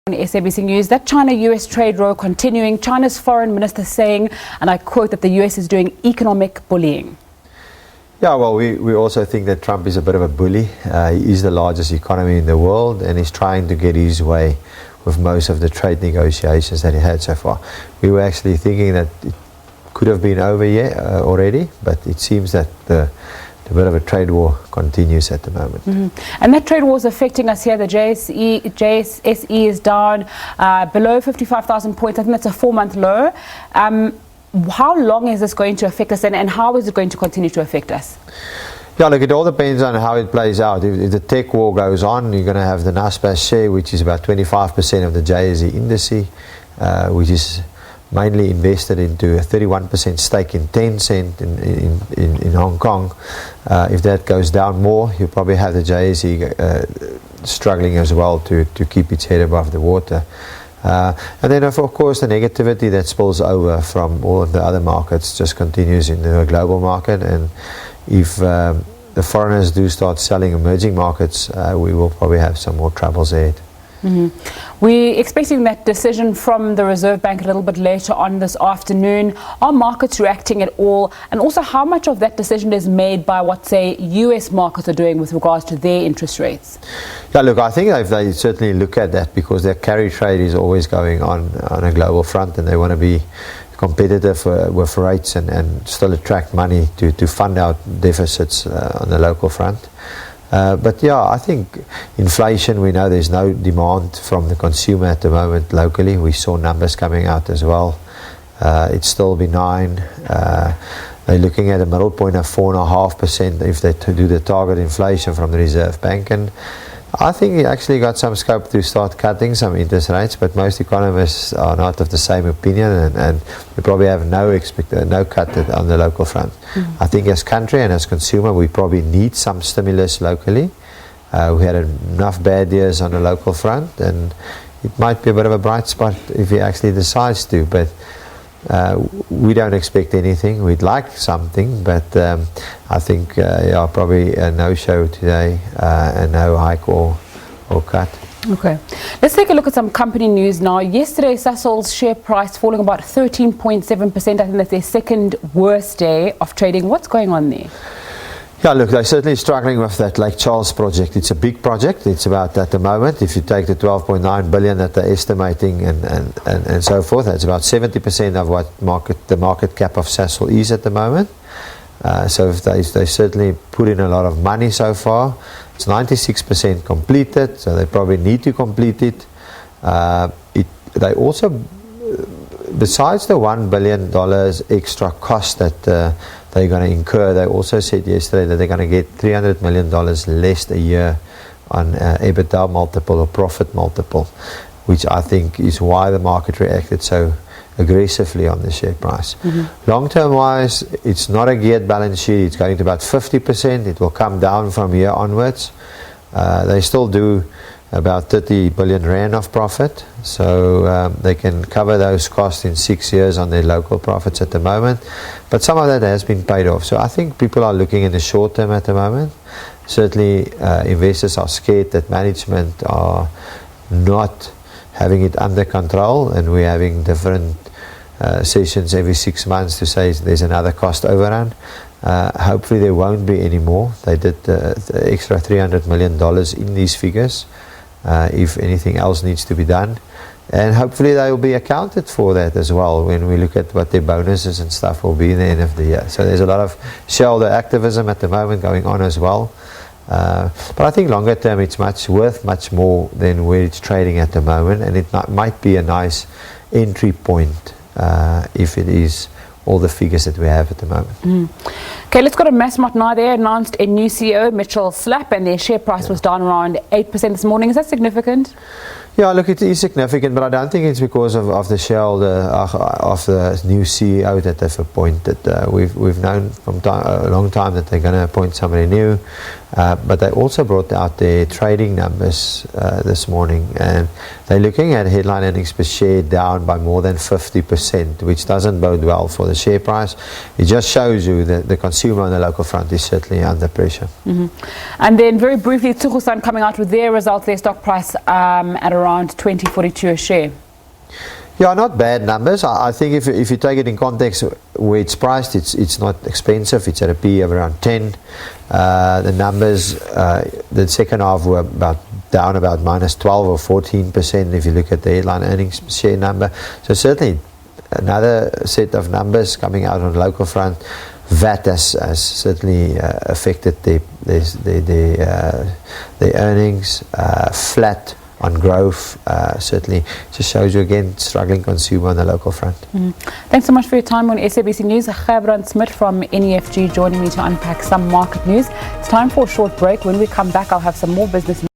On SABC News, that China-US trade row continuing. China's foreign minister saying, and I quote, that the US is doing economic bullying. Yeah, well, we also think that Trump is a bit of a bully. He is the largest economy in the world, and he's trying to get his way with most of the trade negotiations that he had so far. We were actually thinking that it could have been over already, but it seems that the bit of a trade war continues at the moment. And that trade war is affecting us here. The JSE is down below 55,000 points. I think that's a 4-month low. How long is this going to affect us, and how is it going to continue to affect us? Yeah, look, it all depends on how it plays out. If the tech war goes on, you're going to have the NASDAQ share, which is about 25% of the JSE indice, which is mainly invested into a 31% stake in Tencent in Hong Kong. If that goes down more, you'll probably have the JSE struggling as well to keep its head above the water. And then, of course, the negativity that spills over from all of the other markets just continues in the global market. And if the foreigners do start selling emerging markets, we will probably have some more troubles ahead. We're expecting that decision from the Reserve Bank a little bit later on this afternoon. Are markets reacting at all? And also, how much of that decision is made by what, say, US markets are doing with regards to their interest rates? Yeah, look, I think they certainly look at that because their carry trade is always going on a global front, and they want to be competitive with rates and still attract money to fund out deficits on the local front. But yeah, I think inflation, we know there's no demand from the consumer at the moment locally. We saw numbers coming out as well. It's still benign. They're looking at a middle point of 4.5% if they do the target inflation from the Reserve Bank. And I think it actually got some scope to start cutting some interest rates, but most economists are not of the same opinion, and we probably have no cut on the local front. I think as country and as consumer, we probably need some stimulus locally. We had enough bad years on the local front, and it might be a bit of a bright spot if he actually decides to, but we don't expect anything. We'd like something, but I think probably a no-show today, and no hike or cut. Okay, let's take a look at some company news now. Yesterday, Sasol's share price falling about 13.7%. I think that's their second worst day of trading. What's going on there? Yeah, look, they're certainly struggling with that Lake Charles project. It's a big project. It's about, at the moment, if you take the 12.9 billion that they're estimating and so forth, that's about 70% of what the market cap of Sasol is at the moment. So they certainly put in a lot of money so far. It's 96% completed, so they probably need to complete it. They also, besides the $1 billion extra cost that they're going to incur, they also said yesterday that they're going to get $300 million less a year on EBITDA multiple or profit multiple, which I think is why the market reacted so aggressively on the share price. Long-term wise, it's not a geared balance sheet. It's going to about 50%. It will come down from here onwards. They still do about 30 billion rand of profit, so they can cover those costs in 6 years on their local profits at the moment, but some of that has been paid off. So I think people are looking in the short term at the moment. Certainly investors are scared that management are not having it under control, and we're having different sessions every 6 months to say there's another cost overrun. Hopefully there won't be any more. They did the extra $300 million in these figures. If anything else needs to be done, and hopefully they will be accounted for that as well when we look at what their bonuses and stuff will be in the end of the year. So there's a lot of shareholder activism at the moment going on as well, but I think longer term it's worth much more than where it's trading at the moment, and it might be a nice entry point if it is all the figures that we have at the moment. Okay, let's go to Massmart now. They announced a new CEO, Mitchell Slapp, and their share price was down around 8% this morning. Is that significant? Yeah, look, it is significant, but I don't think it's because of the shareholder of the new CEO that they've appointed. We've known from a long time that they're going to appoint somebody new. But they also brought out their trading numbers this morning, and they're looking at headline earnings per share down by more than 50%, which doesn't bode well for the share price. It just shows you that the consumer on the local front is certainly under pressure. And then very briefly, Tsukusan coming out with their results, their stock price at around 20.42 a share. Yeah, not bad numbers. I think if you take it in context where it's priced, it's not expensive. It's at a P of around 10. The numbers, the second half were down about minus 12 or 14% if you look at the headline earnings per share number. So certainly another set of numbers coming out on the local front. VAT has certainly affected the earnings, flat on growth. Certainly just shows you again struggling consumer on the local front. Thanks so much for your time on SABC News. Gerbrandt Smit from NEFG joining me to unpack some market news. It's time for a short break. When we come back, I'll have some more business news.